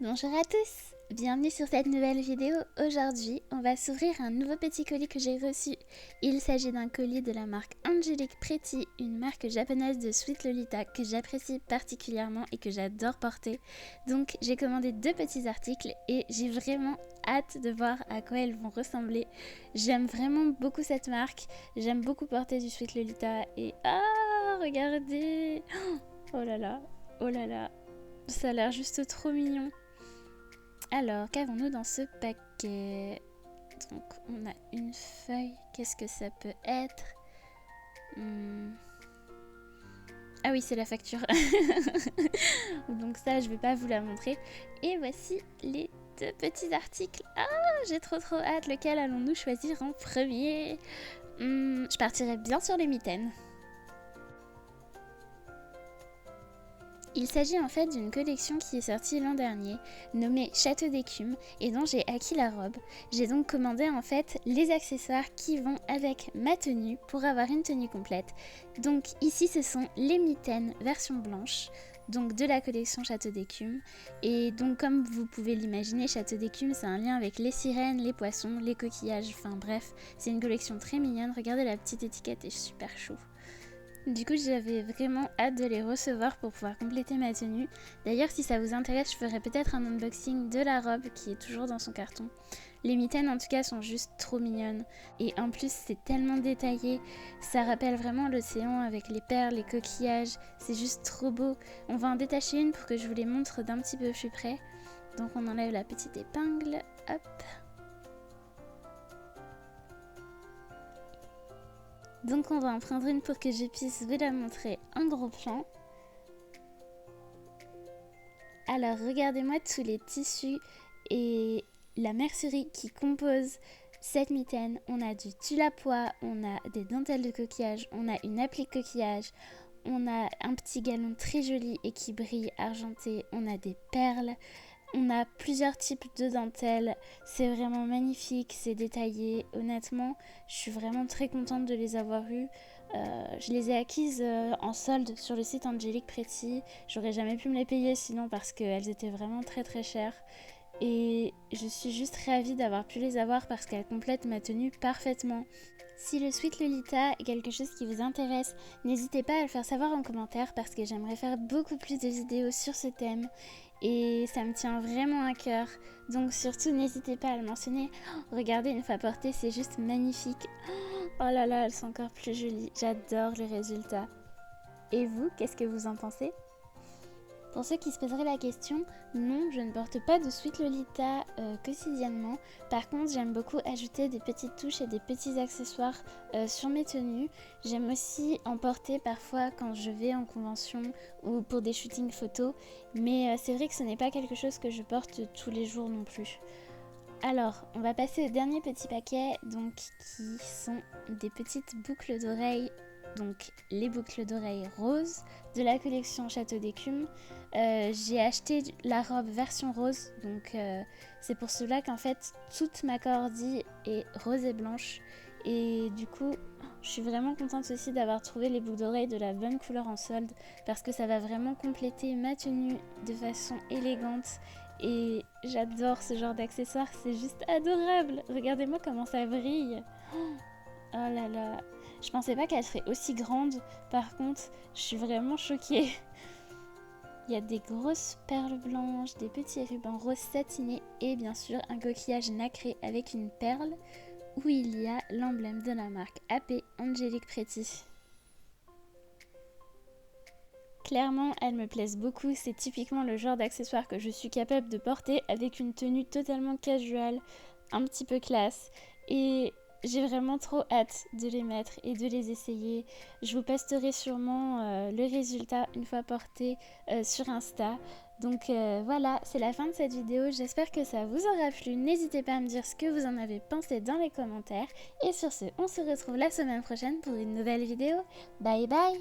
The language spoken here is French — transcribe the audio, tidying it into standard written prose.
Bonjour à tous, bienvenue sur cette nouvelle vidéo. Aujourd'hui, on va s'ouvrir un nouveau petit colis que j'ai reçu. Il s'agit d'un colis de la marque Angelic Pretty, une marque japonaise de Sweet Lolita que j'apprécie particulièrement et que j'adore porter. Donc j'ai commandé deux petits articles et j'ai vraiment hâte de voir à quoi elles vont ressembler. J'aime vraiment beaucoup cette marque, j'aime beaucoup porter du Sweet Lolita et regardez, oh là là, oh là là, ça a l'air juste trop mignon. Alors, qu'avons-nous dans ce paquet? Donc, on a une feuille. Qu'est-ce que ça peut être? Ah oui, c'est la facture. Donc ça, je vais pas vous la montrer. Et voici les deux petits articles. Ah, j'ai trop hâte. Lequel allons-nous choisir en premier? Je partirai bien sur les mitaines. Il s'agit en fait d'une collection qui est sortie l'an dernier, nommée Château d'écume, et dont j'ai acquis la robe. J'ai donc commandé en fait les accessoires qui vont avec ma tenue pour avoir une tenue complète. Donc ici ce sont les mitaines version blanche, donc de la collection Château d'écume. Et donc comme vous pouvez l'imaginer, Château d'écume c'est un lien avec les sirènes, les poissons, les coquillages, enfin bref, c'est une collection très mignonne. Regardez, la petite étiquette est super chou. Du coup, j'avais vraiment hâte de les recevoir pour pouvoir compléter ma tenue. D'ailleurs, si ça vous intéresse, je ferai peut-être un unboxing de la robe qui est toujours dans son carton. Les mitaines, en tout cas, sont juste trop mignonnes. Et en plus, c'est tellement détaillé. Ça rappelle vraiment l'océan avec les perles, les coquillages. C'est juste trop beau. On va en détacher une pour que je vous les montre d'un petit peu plus près. Donc, on enlève la petite épingle. Hop. Donc on va en prendre une pour que je puisse vous la montrer en gros plan. Alors regardez-moi tous les tissus et la mercerie qui compose cette mitaine. On a du tulle à pois, on a des dentelles de coquillage, on a une applique coquillage, on a un petit galon très joli et qui brille argenté, on a des perles. On a plusieurs types de dentelles, c'est vraiment magnifique, c'est détaillé. Honnêtement, je suis vraiment très contente de les avoir eues. Je les ai acquises en solde sur le site Angelic Pretty. J'aurais jamais pu me les payer sinon parce qu'elles étaient vraiment très chères. Et je suis juste ravie d'avoir pu les avoir parce qu'elles complètent ma tenue parfaitement. Si le Sweet Lolita est quelque chose qui vous intéresse, n'hésitez pas à le faire savoir en commentaire parce que j'aimerais faire beaucoup plus de vidéos sur ce thème et ça me tient vraiment à cœur. Donc surtout n'hésitez pas à le mentionner. Oh, regardez, une fois portée, c'est juste magnifique. Oh là là, elles sont encore plus jolies. J'adore le résultat. Et vous, qu'est-ce que vous en pensez ? Pour ceux qui se poseraient la question, non, je ne porte pas de Sweet Lolita quotidiennement. Par contre, j'aime beaucoup ajouter des petites touches et des petits accessoires sur mes tenues. J'aime aussi en porter parfois quand je vais en convention ou pour des shootings photos. Mais c'est vrai que ce n'est pas quelque chose que je porte tous les jours non plus. Alors, on va passer au dernier petit paquet, donc qui sont des petites boucles d'oreilles. Donc les boucles d'oreilles roses de la collection Château d'écume. J'ai acheté la robe version rose, donc c'est pour cela qu'en fait toute ma cordie est rose et blanche. Et du coup, je suis vraiment contente aussi d'avoir trouvé les boucles d'oreilles de la bonne couleur en solde parce que ça va vraiment compléter ma tenue de façon élégante. Et j'adore ce genre d'accessoires, c'est juste adorable. Regardez-moi comment ça brille. Oh là là, je pensais pas qu'elle serait aussi grande. Par contre, je suis vraiment choquée. Il y a des grosses perles blanches, des petits rubans roses satinés et bien sûr un coquillage nacré avec une perle où il y a l'emblème de la marque AP Angelic Pretty. Clairement, elles me plaisent beaucoup, c'est typiquement le genre d'accessoire que je suis capable de porter avec une tenue totalement casual, un petit peu classe. Et j'ai vraiment trop hâte de les mettre et de les essayer. Je vous posterai sûrement le résultat une fois porté sur Insta. Donc voilà, c'est la fin de cette vidéo. J'espère que ça vous aura plu. N'hésitez pas à me dire ce que vous en avez pensé dans les commentaires. Et sur ce, on se retrouve la semaine prochaine pour une nouvelle vidéo. Bye bye!